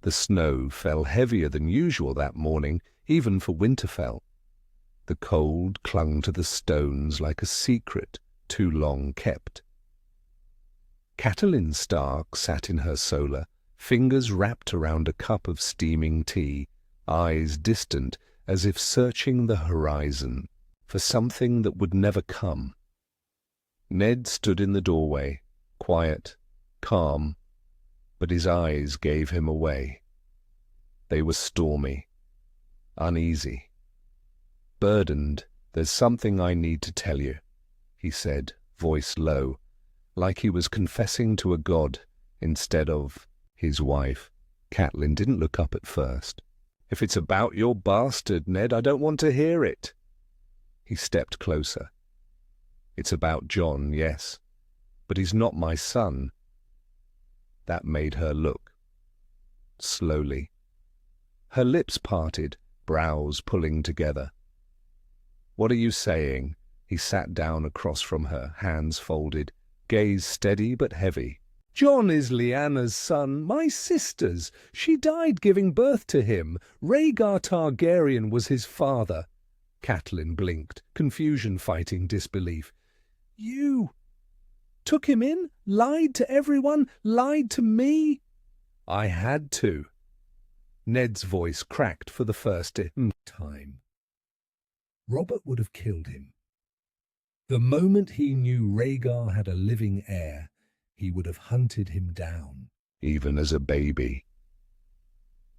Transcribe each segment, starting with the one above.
The snow fell heavier than usual that morning, even for Winterfell. The cold clung to the stones like a secret too long kept. Catelyn Stark sat in her solar, fingers wrapped around a cup of steaming tea, eyes distant as if searching the horizon for something that would never come. Ned stood in the doorway, quiet, calm, but his eyes gave him away. They were stormy, uneasy. "Burdened, there's something I need to tell you," he said, voice low, like he was confessing to a god instead of his wife. Catelyn didn't look up at first. "If it's about your bastard, Ned, I don't want to hear it." He stepped closer. "It's about Jon, yes, but he's not my son." That made her look. Slowly. Her lips parted, brows pulling together. "What are you saying?" He sat down across from her, hands folded, gaze steady but heavy. "Jon is Lyanna's son, my sister's. She died giving birth to him. Rhaegar Targaryen was his father." Catelyn blinked, confusion fighting disbelief. "You took him in? Lied to everyone? Lied to me?" "I had to." Ned's voice cracked for the first time. Robert would have killed him. The moment he knew Rhaegar had a living heir, he would have hunted him down. Even as a baby.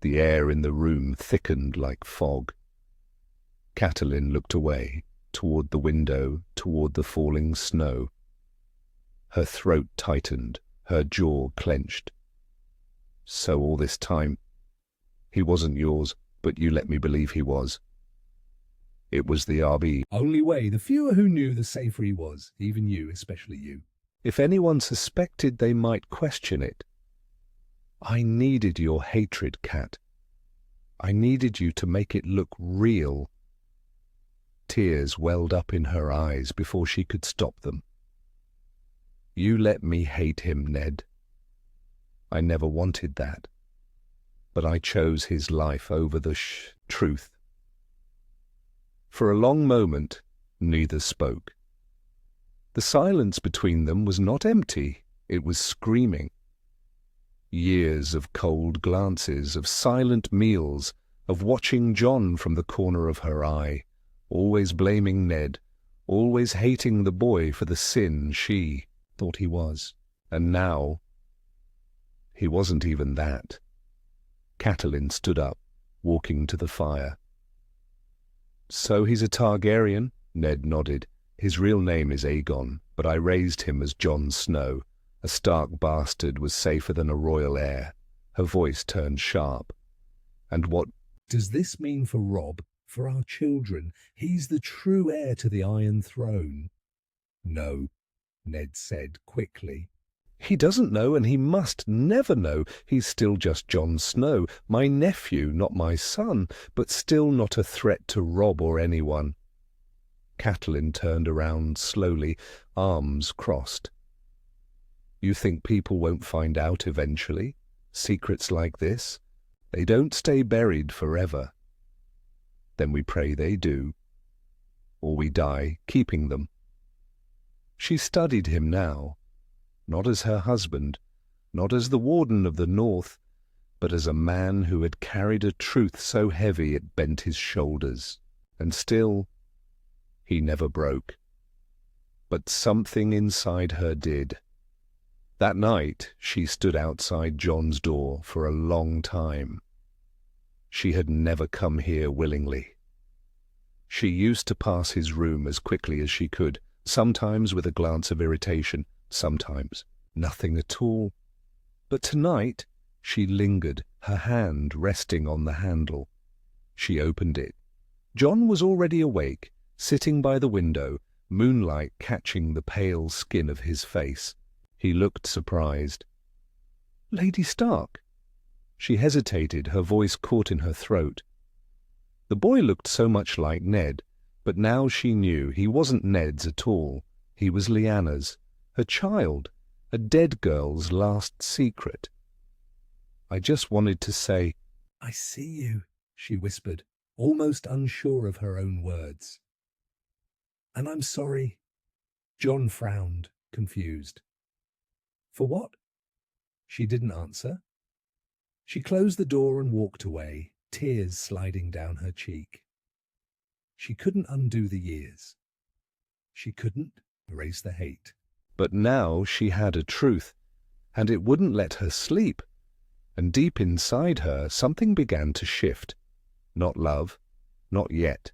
The air in the room thickened like fog. Catelyn looked away, toward the window, toward the falling snow. Her throat tightened, her jaw clenched. "So all this time, he wasn't yours, but you let me believe he was." "It was the RB. Only way, the fewer who knew, the safer he was, even you, especially you. If anyone suspected, they might question it. I needed your hatred, Cat. I needed you to make it look real." Tears welled up in her eyes before she could stop them. "You let me hate him, Ned. I never wanted that. But I chose his life over the truth." For a long moment, neither spoke. The silence between them was not empty, it was screaming. Years of cold glances, of silent meals, of watching Jon from the corner of her eye, always blaming Ned, always hating the boy for the sin she thought he was. And now, he wasn't even that. Catelyn stood up, walking to the fire. "So he's a Targaryen?" Ned nodded. "His real name is Aegon, but I raised him as Jon Snow. A Stark bastard was safer than a royal heir." Her voice turned sharp. "And what does this mean for Robb, for our children? He's the true heir to the Iron Throne." "No," Ned said quickly. "He doesn't know, and he must never know. He's still just Jon Snow, my nephew, not my son, but still not a threat to Robb or anyone." Catelyn turned around slowly, arms crossed. "You think people won't find out eventually? Secrets like this? They don't stay buried forever." "Then we pray they do. Or we die keeping them." She studied him now. Not as her husband, not as the Warden of the North, but as a man who had carried a truth so heavy it bent his shoulders. And still, he never broke. But something inside her did. That night, she stood outside Jon's door for a long time. She had never come here willingly. She used to pass his room as quickly as she could, sometimes with a glance of irritation, sometimes nothing at all. But tonight she lingered, her hand resting on the handle. She opened it. Jon was already awake, sitting by the window, moonlight catching the pale skin of his face. He looked surprised. "Lady Stark?" She hesitated, her voice caught in her throat. The boy looked so much like Ned, but now she knew he wasn't Ned's at all. He was Lyanna's, her child, a dead girl's last secret. I just wanted to say, "I see you," she whispered, almost unsure of her own words. "And I'm sorry." John frowned, confused. "For what?" She didn't answer. She closed the door and walked away, tears sliding down her cheek. She couldn't undo the years. She couldn't erase the hate. But now she had a truth, and it wouldn't let her sleep. And deep inside her, something began to shift. Not love, not yet,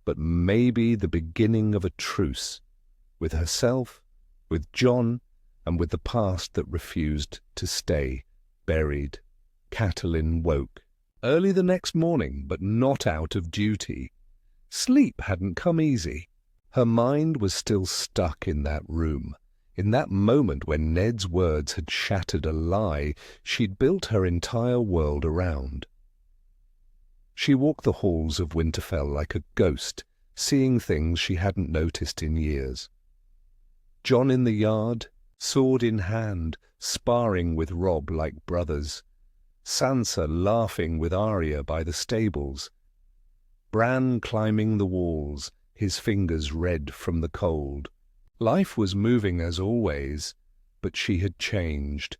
but maybe the beginning of a truce, with herself, with John, and with the past that refused to stay, buried. Catelyn woke. Early the next morning, but not out of duty. Sleep hadn't come easy. Her mind was still stuck in that room, in that moment when Ned's words had shattered a lie she'd built her entire world around. She walked the halls of Winterfell like a ghost, seeing things she hadn't noticed in years. John in the yard, sword in hand, sparring with Robb like brothers. Sansa laughing with Arya by the stables. Bran climbing the walls, his fingers red from the cold. Life was moving as always, but she had changed.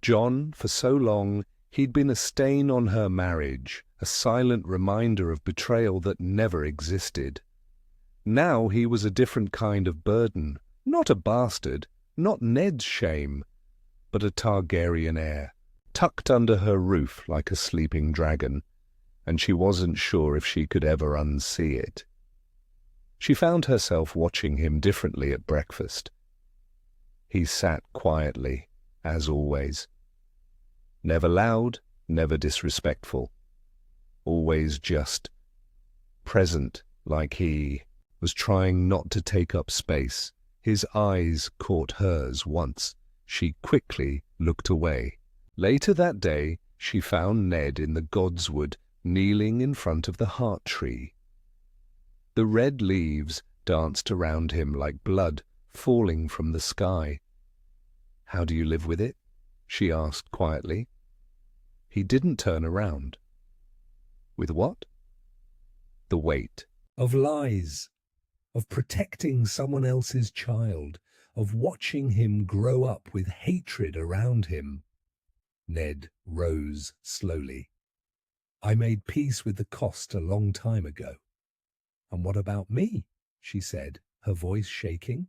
John, for so long, he'd been a stain on her marriage, a silent reminder of betrayal that never existed. Now he was a different kind of burden, not a bastard, not Ned's shame, but a Targaryen heir, tucked under her roof like a sleeping dragon, and she wasn't sure if she could ever unsee it. She found herself watching him differently at breakfast. He sat quietly, as always. Never loud, never disrespectful. Always just present, like he was trying not to take up space. His eyes caught hers once. She quickly looked away. Later that day, she found Ned in the godswood, kneeling in front of the heart tree. The red leaves danced around him like blood falling from the sky. "How do you live with it?" she asked quietly. He didn't turn around. With what? The weight of lies, of protecting someone else's child, of watching him grow up with hatred around him. Ned rose slowly. "I made peace with the cost a long time ago." "And what about me?" she said, her voice shaking.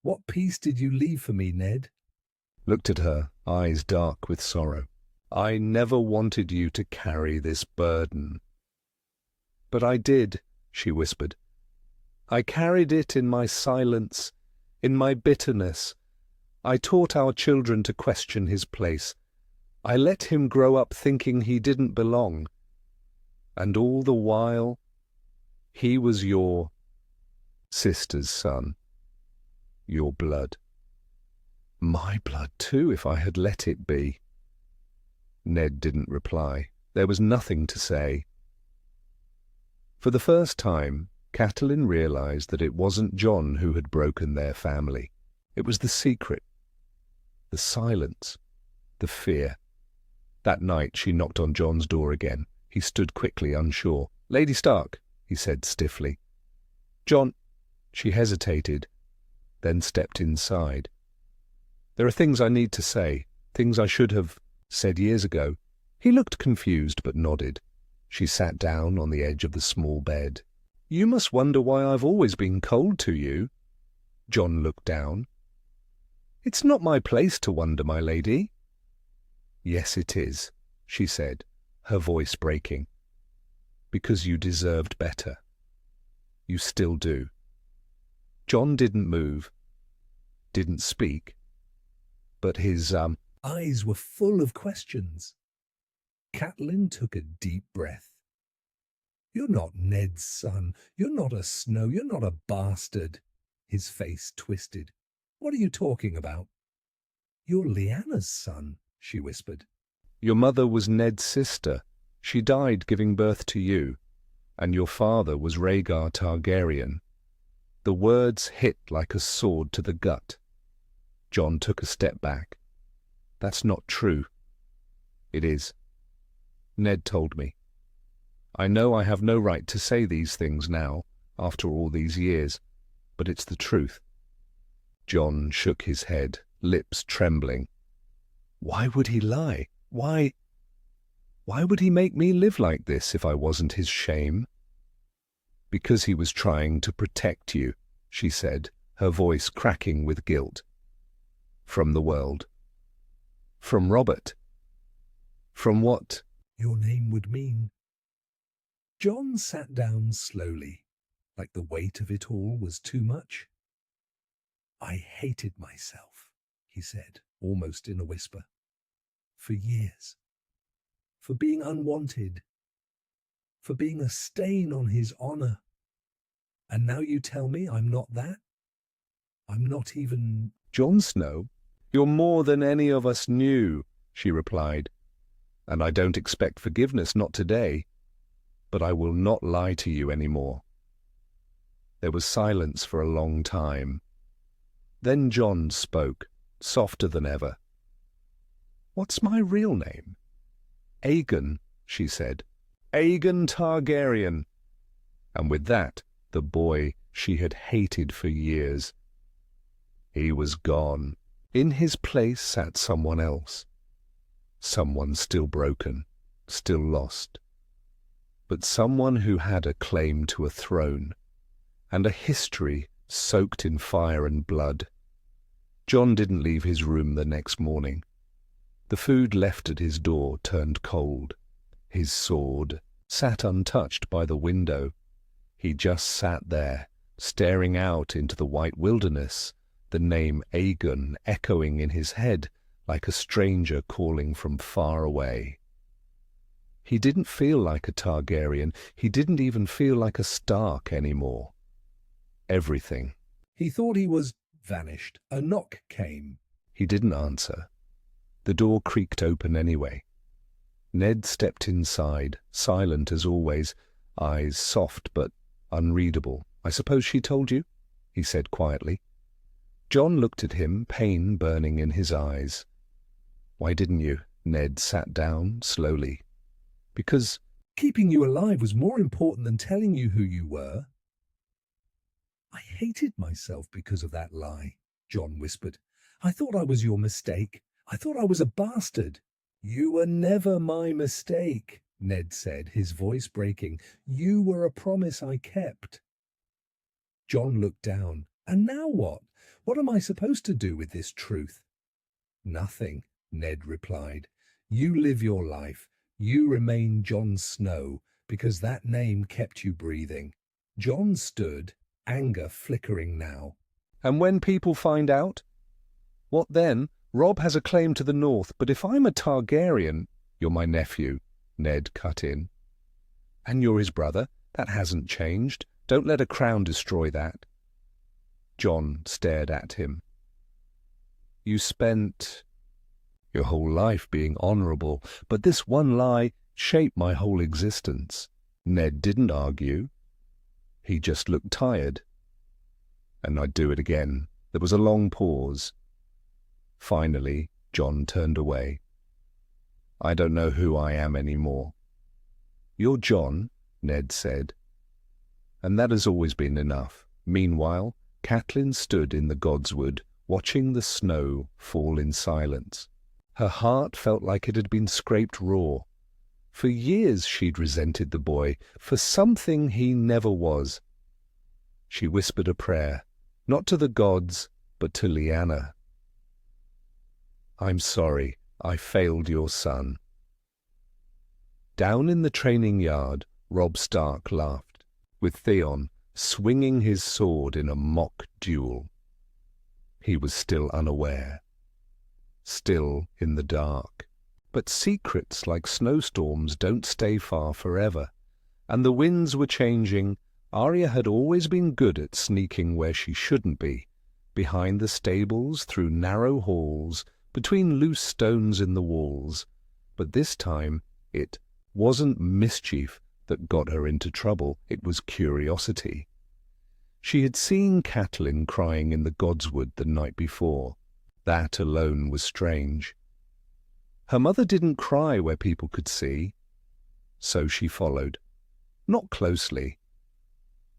"What peace did you leave for me, Ned?" Looked at her, eyes dark with sorrow. "I never wanted you to carry this burden." "But I did," she whispered. "I carried it in my silence, in my bitterness. I taught our children to question his place. I let him grow up thinking he didn't belong. And all the while, he was your sister's son, your blood. My blood too, if I had let it be." Ned didn't reply. There was nothing to say. For the first time, Catelyn realized that it wasn't John who had broken their family. It was the secret, the silence, the fear. That night she knocked on John's door again. He stood quickly, unsure. "Lady Stark," he said stiffly. "John—" She hesitated, then stepped inside. "There are things I need to say, things I should have said years ago." He looked confused but nodded. She sat down on the edge of the small bed. "You must wonder why I've always been cold to you." John looked down. "It's not my place to wonder, my lady." "Yes, it is," she said, her voice breaking. "Because you deserved better. You still do." John didn't move, didn't speak, but his eyes were full of questions. Catelyn took a deep breath. "You're not Ned's son. You're not a Snow. You're not a bastard." His face twisted. "What are you talking about?" "You're Lyanna's son," she whispered. "Your mother was Ned's sister. She died giving birth to you. And your father was Rhaegar Targaryen." The words hit like a sword to the gut. John took a step back. "That's not true." It is. Ned told me. I know I have no right to say these things now, after all these years, but it's the truth. Jon shook his head, lips trembling. Why would he lie? Why would he make me live like this if I wasn't his shame? Because he was trying to protect you, she said, her voice cracking with guilt. From the world. From Robert. From what your name would mean. Jon sat down slowly, like the weight of it all was too much. I hated myself, he said, almost in a whisper. For years. For being unwanted. For being a stain on his honor. And now you tell me I'm not that? I'm not even... Jon Snow, you're more than any of us knew, she replied. And I don't expect forgiveness, not today. But I will not lie to you anymore. There was silence for a long time. Then Jon spoke, softer than ever. What's my real name? Aegon, she said. Aegon Targaryen. And with that, the boy she had hated for years. He was gone. In his place sat someone else. Someone still broken, still lost. But someone who had a claim to a throne, and a history soaked in fire and blood. Jon didn't leave his room the next morning. The food left at his door turned cold. His sword sat untouched by the window. He just sat there, staring out into the white wilderness, the name Aegon echoing in his head like a stranger calling from far away. He didn't feel like a Targaryen. He didn't even feel like a Stark anymore. Everything. He thought he was vanished. A knock came. He didn't answer. The door creaked open anyway. Ned stepped inside, silent as always, eyes soft but unreadable. I suppose she told you? He said quietly. Jon looked at him, pain burning in his eyes. Why didn't you? Ned sat down slowly. Because keeping you alive was more important than telling you who you were. I hated myself because of that lie, Jon whispered. I thought I was your mistake. I thought I was a bastard. You were never my mistake, Ned said, his voice breaking. You were a promise I kept. Jon looked down. And now what? What am I supposed to do with this truth? Nothing, Ned replied. You live your life. You remain Jon Snow, because that name kept you breathing. Jon stood, anger flickering now. And when people find out? What then? Robb has a claim to the north, but if I'm a Targaryen... You're my nephew, Ned cut in. And you're his brother. That hasn't changed. Don't let a crown destroy that. Jon stared at him. You spent your whole life being honourable, but this one lie shaped my whole existence. Ned didn't argue. He just looked tired. And I'd do it again. There was a long pause. Finally, Jon turned away. I don't know who I am anymore. You're Jon, Ned said. And that has always been enough. Meanwhile, Catelyn stood in the godswood, watching the snow fall in silence. Her heart felt like it had been scraped raw. For years she'd resented the boy for something he never was. She whispered a prayer, not to the gods, but to Lyanna. I'm sorry, I failed your son. Down in the training yard, Robb Stark laughed, with Theon swinging his sword in a mock duel. He was still unaware, still in the dark. But secrets like snowstorms don't stay far forever, and the winds were changing. Arya had always been good at sneaking where she shouldn't be, behind the stables, through narrow halls, between loose stones in the walls. But this time it wasn't mischief that got her into trouble, it was curiosity. She had seen Catelyn crying in the godswood the night before. That alone was strange. Her mother didn't cry where people could see, so she followed. Not closely,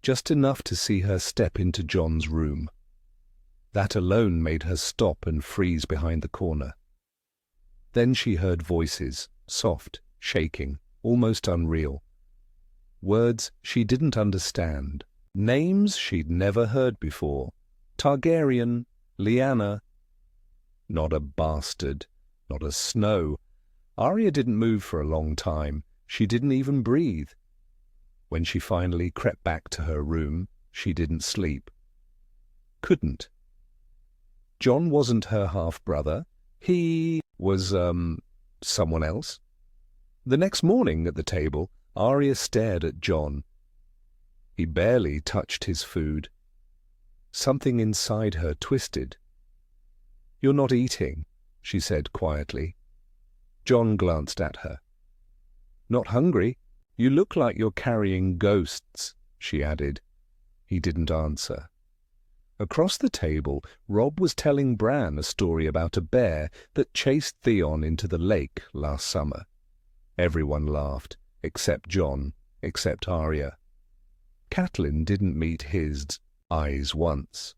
just enough to see her step into Jon's room. That alone made her stop and freeze behind the corner. Then she heard voices, soft, shaking, almost unreal. Words she didn't understand, names she'd never heard before. Targaryen, Lyanna. Not a bastard, not a Snow. Arya didn't move for a long time. She didn't even breathe. When she finally crept back to her room, she didn't sleep. Couldn't. Jon wasn't her half-brother. He was, someone else. The next morning at the table, Arya stared at Jon. He barely touched his food. Something inside her twisted. "You're not eating," she said quietly. Jon glanced at her. "Not hungry? You look like you're carrying ghosts," she added. He didn't answer. Across the table, Robb was telling Bran a story about a bear that chased Theon into the lake last summer. Everyone laughed, except Jon, except Arya. Catelyn didn't meet his eyes once.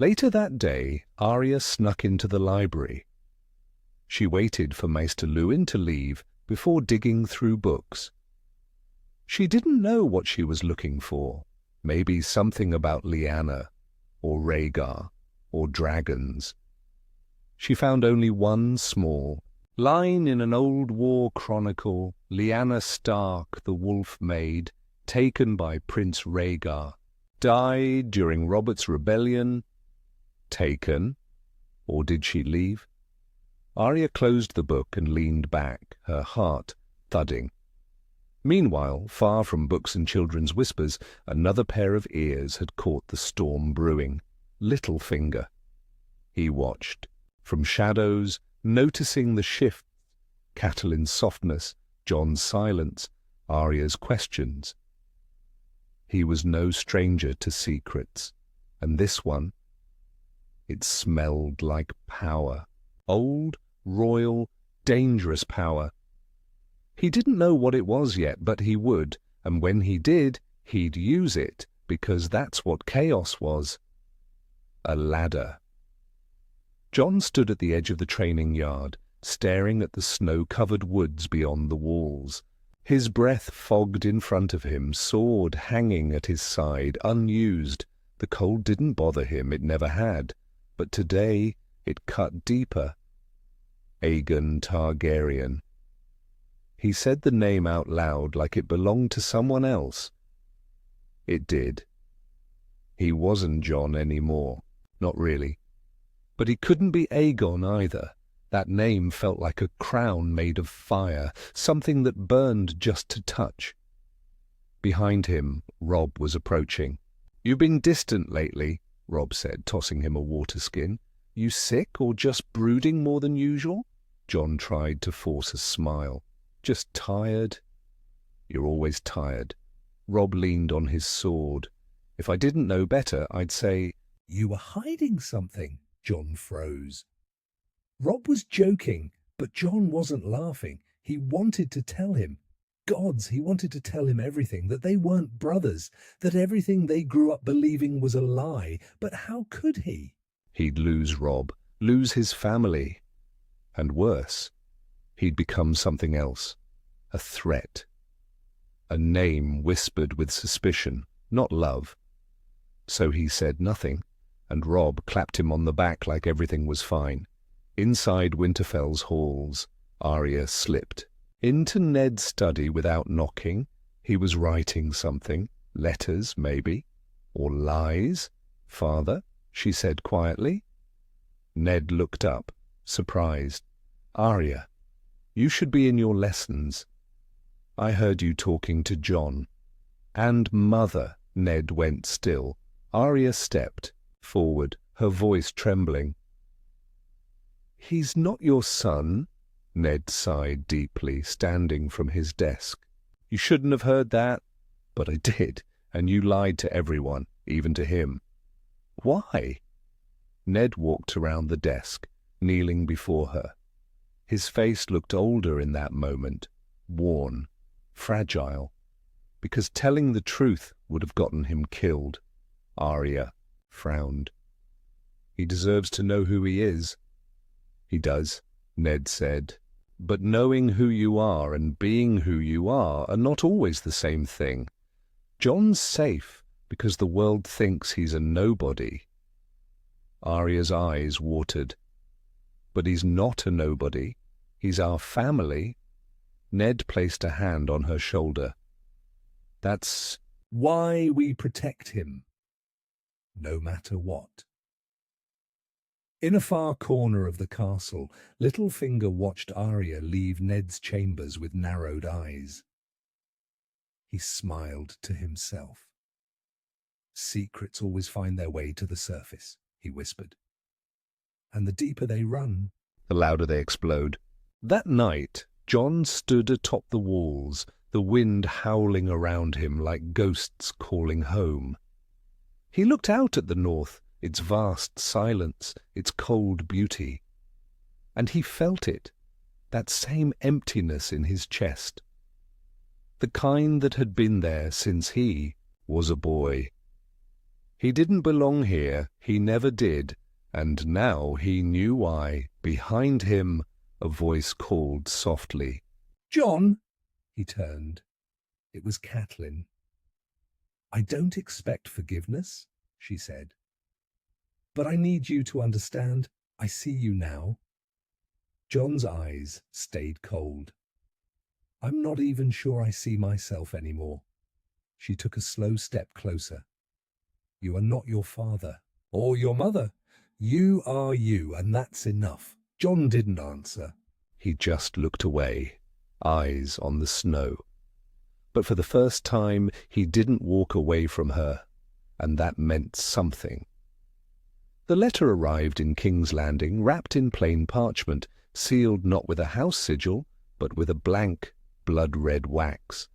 Later that day, Arya snuck into the library. She waited for Maester Luwin to leave before digging through books. She didn't know what she was looking for. Maybe something about Lyanna, or Rhaegar, or dragons. She found only one small line in an old war chronicle: Lyanna Stark, the Wolf Maid, taken by Prince Rhaegar, died during Robert's rebellion. Taken? Or did she leave? Arya closed the book and leaned back, her heart thudding. Meanwhile, far from books and children's whispers, another pair of ears had caught the storm brewing. Littlefinger. He watched, from shadows, noticing the shifts, Catelyn's softness, Jon's silence, Arya's questions. He was no stranger to secrets, and this one, it smelled like power. Old, royal, dangerous power. He didn't know what it was yet, but he would, and when he did, he'd use it, because that's what chaos was. A ladder. Jon stood at the edge of the training yard, staring at the snow-covered woods beyond the walls. His breath fogged in front of him, sword hanging at his side, unused. The cold didn't bother him, it never had, but today it cut deeper. Aegon Targaryen. He said the name out loud like it belonged to someone else. It did. He wasn't Jon anymore. Not really. But he couldn't be Aegon either. That name felt like a crown made of fire, something that burned just to touch. Behind him, Robb was approaching. "You've been distant lately," Robb said, tossing him a water skin. "You sick or just brooding more than usual?" Jon tried to force a smile. "Just tired." "You're always tired." Robb leaned on his sword. "If I didn't know better, I'd say—" "You were hiding something." Jon froze. Robb was joking, but Jon wasn't laughing. He wanted to tell him. Gods, he wanted to tell him everything, that they weren't brothers, that everything they grew up believing was a lie. But how could he? He'd lose Robb, lose his family. And worse, he'd become something else. A threat. A name whispered with suspicion, not love. So he said nothing, and Robb clapped him on the back like everything was fine. Inside Winterfell's halls, Arya slipped into Ned's study without knocking. He was writing something, letters maybe, or lies. "Father," she said quietly. Ned looked up, surprised. "Arya, you should be in your lessons. I heard you talking to Jon." "And Mother." Ned went still. Arya stepped forward, her voice trembling. "He's not your son," Ned sighed deeply, standing from his desk. "You shouldn't have heard that." "But I did, and you lied to everyone, even to him." "Why?" Ned walked around the desk. kneeling before her. His face looked older in that moment, worn, fragile, because telling the truth would have gotten him killed. Arya frowned. He deserves to know who he is. He does, Ned said. But knowing who you are and being who you are not always the same thing. Jon's safe because the world thinks he's a nobody. Arya's eyes watered. But he's not a nobody. He's our family. Ned placed a hand on her shoulder. That's why we protect him, no matter what. In a far corner of the castle, Littlefinger watched Arya leave Ned's chambers with narrowed eyes. He smiled to himself. Secrets always find their way to the surface, he whispered. And the deeper they run, the louder they explode. That night, Jon stood atop the walls, the wind howling around him like ghosts calling home. He looked out at the north, its vast silence, its cold beauty. And he felt it, that same emptiness in his chest. The kind that had been there since he was a boy. He didn't belong here, he never did, and now he knew why. Behind him, a voice called softly. "Jon!" He turned. It was Catelyn. "I don't expect forgiveness," she said. "But I need you to understand. I see you now." Jon's eyes stayed cold. "I'm not even sure I see myself anymore." She took a slow step closer. "You are not your father or your mother. You are you, and that's enough." Jon didn't answer. He just looked away, eyes on the snow. But for the first time, he didn't walk away from her, and that meant something. The letter arrived in King's Landing, wrapped in plain parchment, sealed not with a house sigil, but with a blank, blood-red wax.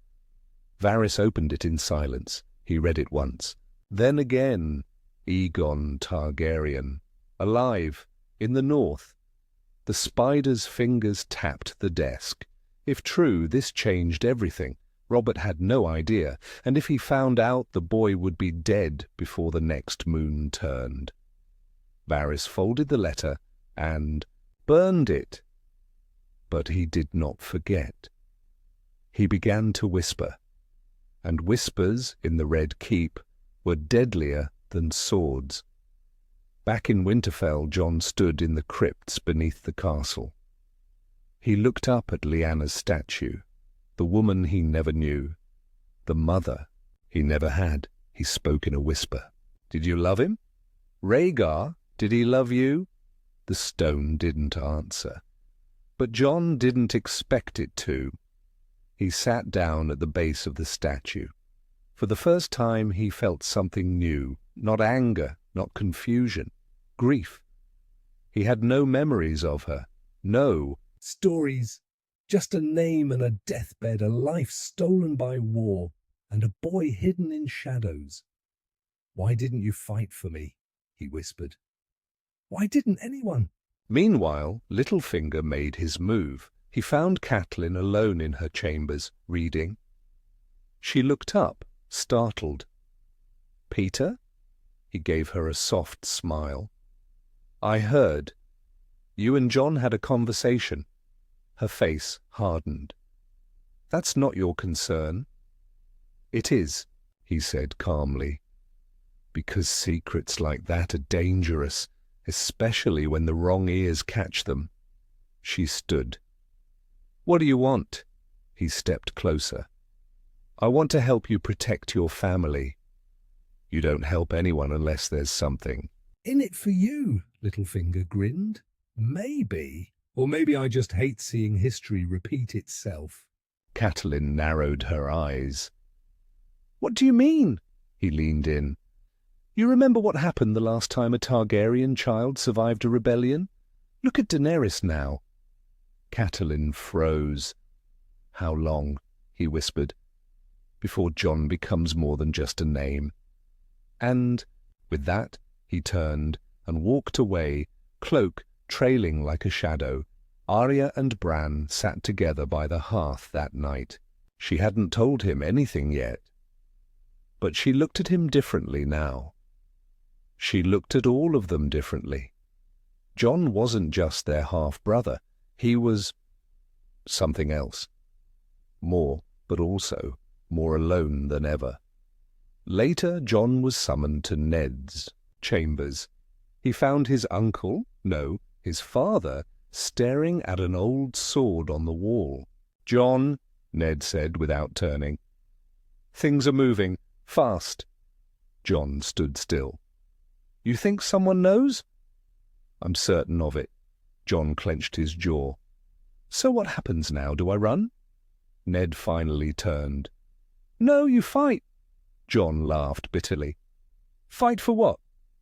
Varys opened it in silence. He read it once. Then again, Aegon Targaryen, alive, in the north. The spider's fingers tapped the desk. If true, this changed everything. Robert had no idea, and if he found out, the boy would be dead before the next moon turned. Varys folded the letter and burned it. But he did not forget. He began to whisper, and whispers in the Red Keep were deadlier than swords. Back in Winterfell, Jon stood in the crypts beneath the castle. He looked up at Lyanna's statue, the woman he never knew, the mother he never had. He spoke in a whisper. "Did you love him? Rhaegar, did he love you?" The stone didn't answer. But Jon didn't expect it to. He sat down at the base of the statue. For the first time he felt something new, not anger, not confusion, grief. He had no memories of her, no stories, just a name and a deathbed, a life stolen by war, and a boy hidden in shadows. "Why didn't you fight for me?" he whispered. "Why didn't anyone?" Meanwhile, Littlefinger made his move. He found Catelyn alone in her chambers, reading. She looked up, startled. "Peter?" He gave her a soft smile. "I heard. You and Jon had a conversation." Her face hardened. "That's not your concern." "It is," he said calmly. "Because secrets like that are dangerous, especially when the wrong ears catch them." She stood. "What do you want?" He stepped closer. "I want to help you protect your family." "You don't help anyone unless there's something." "In it for you," Littlefinger grinned. "Maybe. Or maybe I just hate seeing history repeat itself." Catelyn narrowed her eyes. "What do you mean?" He leaned in. "You remember what happened the last time a Targaryen child survived a rebellion? Look at Daenerys now." Catelyn froze. "How long," he whispered, "before Jon becomes more than just a name?" And with that he turned and walked away, cloak trailing like a shadow, Arya and Bran sat together by the hearth that night. She hadn't told him anything yet. But she looked at him differently now. She looked at all of them differently. Jon wasn't just their half-brother. He was something else. More, but also more alone than ever. Later, Jon was summoned to Ned's chambers. He found his uncle, no, his father, staring at an old sword on the wall. "Jon," Ned said without turning. "Things are moving. Fast." Jon stood still. "You think someone knows?" "I'm certain of it." Jon clenched his jaw. "So what happens now? Do I run?" Ned finally turned. "No, you fight." Jon laughed bitterly. "Fight for what?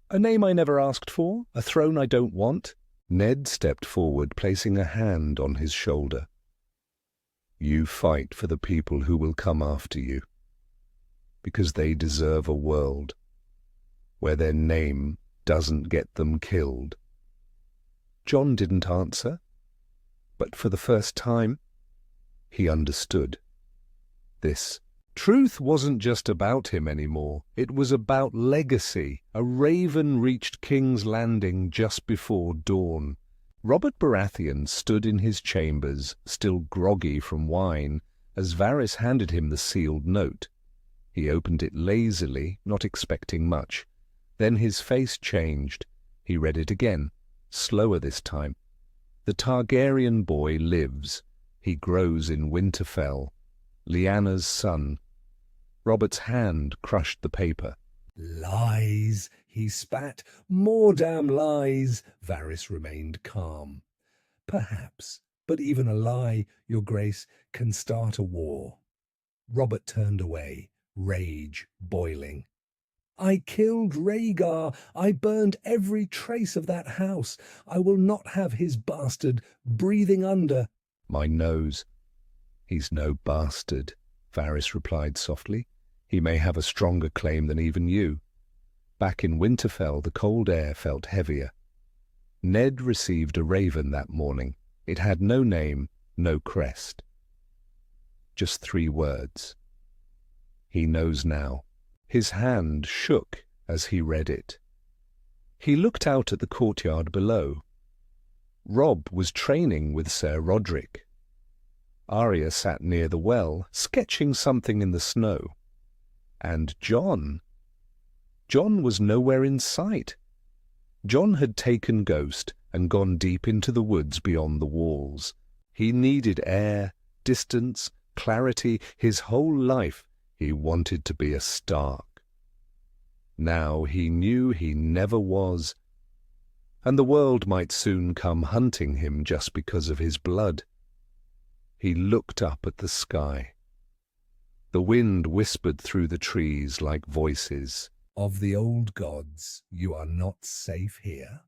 A name I never asked for? A throne I don't want?" Ned stepped forward, placing a hand on his shoulder. "You fight for the people who will come after you, because they deserve a world where their name doesn't get them killed." Jon didn't answer, but for the first time, he understood. This truth wasn't just about him anymore. It was about legacy. A raven reached King's Landing just before dawn. Robert Baratheon stood in his chambers, still groggy from wine, as Varys handed him the sealed note. He opened it lazily, not expecting much. Then his face changed. He read it again, slower this time. "The Targaryen boy lives. He grows in Winterfell. Lyanna's son." Robert's hand crushed the paper. "Lies," he spat. "More damn lies." Varys remained calm. "Perhaps, but even a lie, your grace, can start a war." Robert turned away, rage boiling. "I killed Rhaegar. I burned every trace of that house. I will not have his bastard breathing under." "My nose. He's no bastard," Varys replied softly. "He may have a stronger claim than even you." Back in Winterfell, the cold air felt heavier. Ned received a raven that morning. It had no name, no crest. Just 3 words. He knows now. His hand shook as he read it. He looked out at the courtyard below. Robb was training with Ser Roderick. Arya sat near the well, sketching something in the snow. And Jon was nowhere in sight. Jon had taken Ghost and gone deep into the woods beyond the walls. He needed air, distance, clarity. His whole life he wanted to be a Stark. Now he knew he never was, and the world might soon come hunting him just because of his blood. He looked up at the sky. The wind whispered through the trees like voices. "Of the old gods, you are not safe here."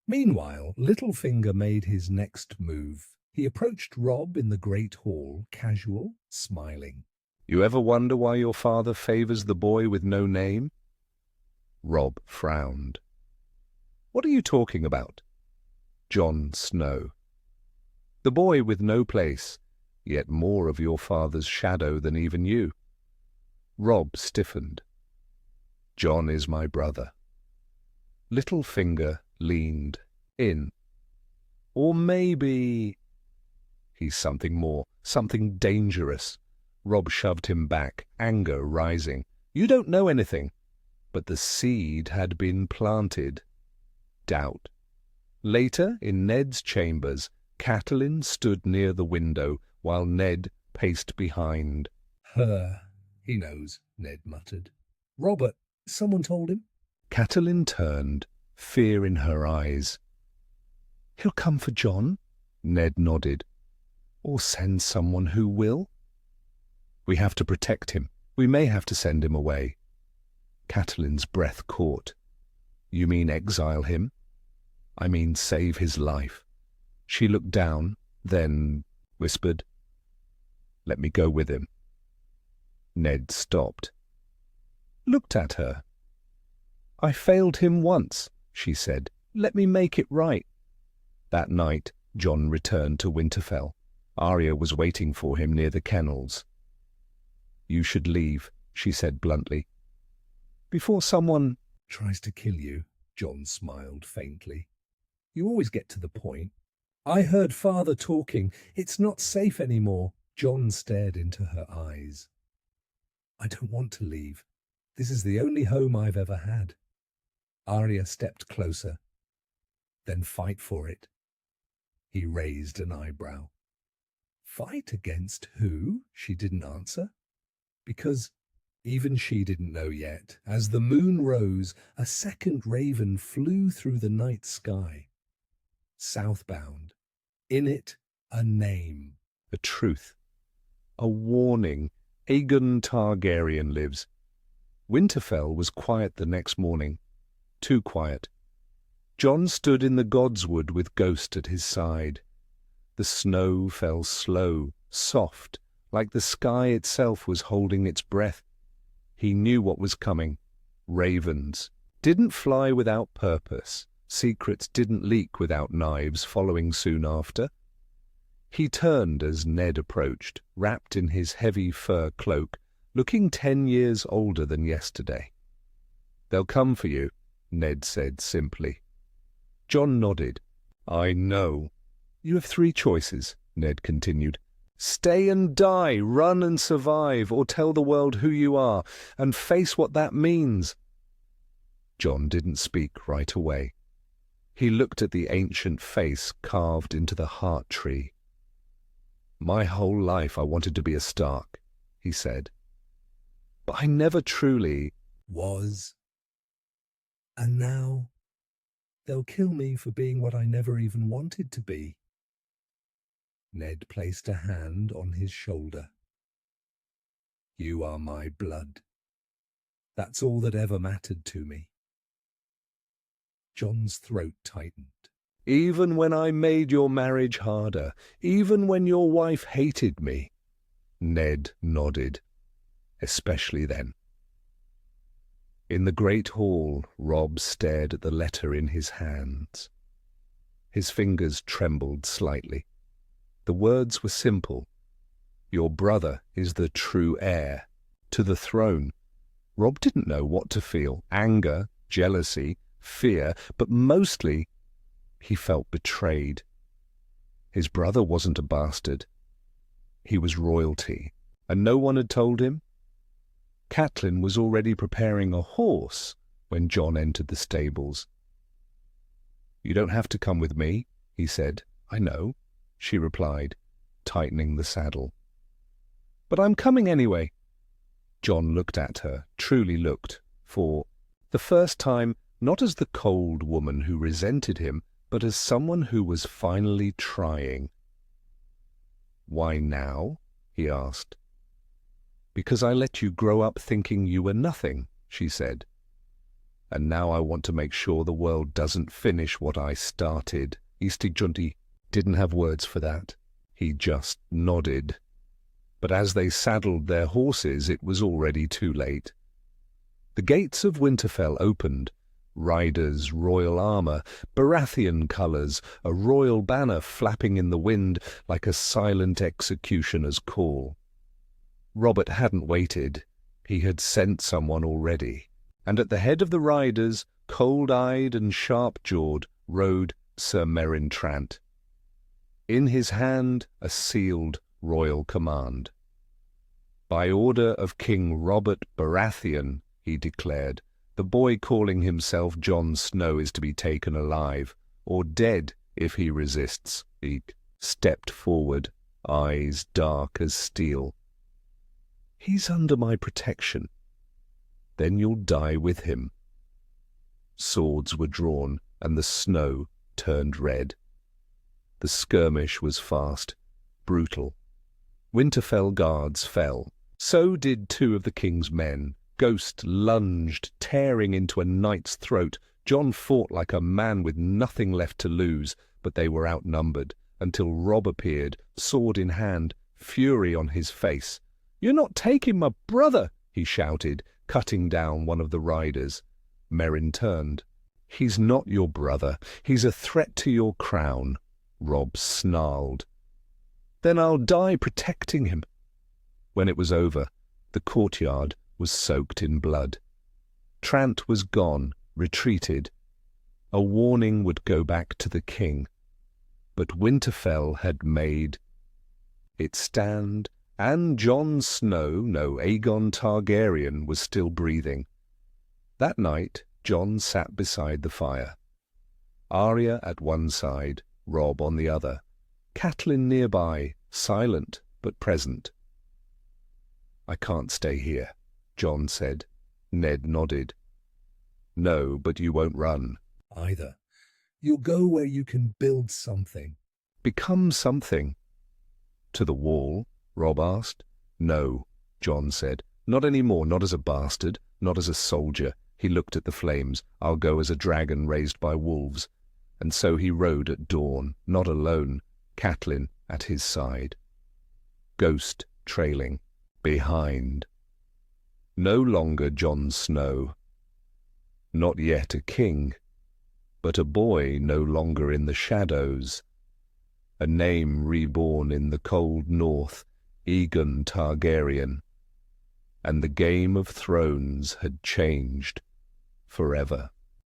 Meanwhile, Littlefinger made his next move. He approached Robb in the great hall, casual, smiling. "You ever wonder why your father favors the boy with no name?" Robb frowned. "What are you talking about?" "Jon Snow. The boy with no place, yet more of your father's shadow than even you." Robb stiffened. "Jon is my brother." Littlefinger leaned in. "Or maybe he's something more, something dangerous." Robb shoved him back, anger rising. "You don't know anything." But the seed had been planted. Doubt. Later, in Ned's chambers, Catelyn stood near the window while Ned paced behind. "Her, he knows," Ned muttered. "Robert, someone told him?" Catelyn turned, fear in her eyes. "He'll come for Jon?" Ned nodded. "Or send someone who will?" "We have to protect him. We may have to send him away." Catelyn's breath caught. "You mean exile him?" "I mean save his life." She looked down, then whispered, "Let me go with him." Ned stopped. Looked at her. "I failed him once," she said. Let me make it right." That night, Jon returned to Winterfell. Arya was waiting for him near the kennels. "You should leave," she said bluntly. "Before someone—" "Tries to kill you," Jon smiled faintly. "You always get to the point. I heard Father talking. It's not safe anymore." Jon stared into her eyes. "I don't want to leave. This is the only home I've ever had." Arya stepped closer. "Then fight for it." He raised an eyebrow. "Fight against who?" She didn't answer. Because even she didn't know yet. As the moon rose, a second raven flew through the night sky. Southbound. In it, a name. A truth. A warning. Aegon Targaryen lives. Winterfell was quiet the next morning. Too quiet. Jon stood in the godswood with Ghost at his side. The snow fell slow, soft, like the sky itself was holding its breath. He knew what was coming. Ravens didn't fly without purpose. Secrets didn't leak without knives following soon after. He turned as Ned approached, wrapped in his heavy fur cloak, looking 10 years older than yesterday. "They'll come for you," Ned said simply. Jon nodded. "I know." "You have 3 choices," Ned continued. "Stay and die, run and survive, or tell the world who you are, and face what that means." Jon didn't speak right away. He looked at the ancient face carved into the heart tree. "My whole life I wanted to be a Stark," he said. "But I never truly—" "Was. And now they'll kill me for being what I never even wanted to be." Ned placed a hand on his shoulder. "You are my blood. That's all that ever mattered to me." Jon's throat tightened. "Even when I made your marriage harder, even when your wife hated me." Ned nodded. "Especially then." In the great hall, Robb stared at the letter in his hands. His fingers trembled slightly. The words were simple. "Your brother is the true heir to the throne." Robb didn't know what to feel. Anger, jealousy, fear, but mostly he felt betrayed. His brother wasn't a bastard. He was royalty, and no one had told him. Catelyn was already preparing a horse when Jon entered the stables. "You don't have to come with me," he said. "I know," she replied, tightening the saddle. "But I'm coming anyway." Jon looked at her, truly looked, for the first time, not as the cold woman who resented him, but as someone who was finally trying. "Why now?" he asked. "Because I let you grow up thinking you were nothing," she said. "And now I want to make sure the world doesn't finish what I started." Junti didn't have words for that. He just nodded. But as they saddled their horses, it was already too late. The gates of Winterfell opened. Riders, royal armor, Baratheon colors, a royal banner flapping in the wind like a silent executioner's call. Robert hadn't waited. He had sent someone already. And at the head of the riders, cold-eyed and sharp-jawed, rode Sir Meryn Trant. In his hand a sealed royal command. "By order of King Robert Baratheon," he declared, "the boy calling himself Jon Snow is to be taken alive, or dead if he resists." He stepped forward, eyes dark as steel. "He's under my protection." "Then you'll die with him." Swords were drawn, and the snow turned red. The skirmish was fast, brutal. Winterfell guards fell. So did 2 of the king's men. Ghost lunged, tearing into a knight's throat. Jon fought like a man with nothing left to lose, but they were outnumbered, until Robb appeared, sword in hand, fury on his face. "You're not taking my brother!" he shouted, cutting down one of the riders. Meryn turned. "He's not your brother. He's a threat to your crown," Robb snarled. "Then I'll die protecting him." When it was over, the courtyard was soaked in blood. Trant was gone, retreated. A warning would go back to the king. But Winterfell had made its stand, and Jon Snow, no, Aegon Targaryen, was still breathing. That night, Jon sat beside the fire. Arya at one side, Robb on the other. Catelyn nearby, silent but present. "I can't stay here," Jon said. Ned nodded. "No, but you won't run." "Either. You'll go where you can build something." "Become something." "To the wall?" Robb asked. "No," Jon said. "Not any more, not as a bastard, not as a soldier." He looked at the flames. "I'll go as a dragon raised by wolves." And so he rode at dawn, not alone, Catelyn at his side. Ghost trailing, behind. No longer Jon Snow. Not yet a king, but a boy no longer in the shadows. A name reborn in the cold north, Aegon Targaryen. And the Game of Thrones had changed forever.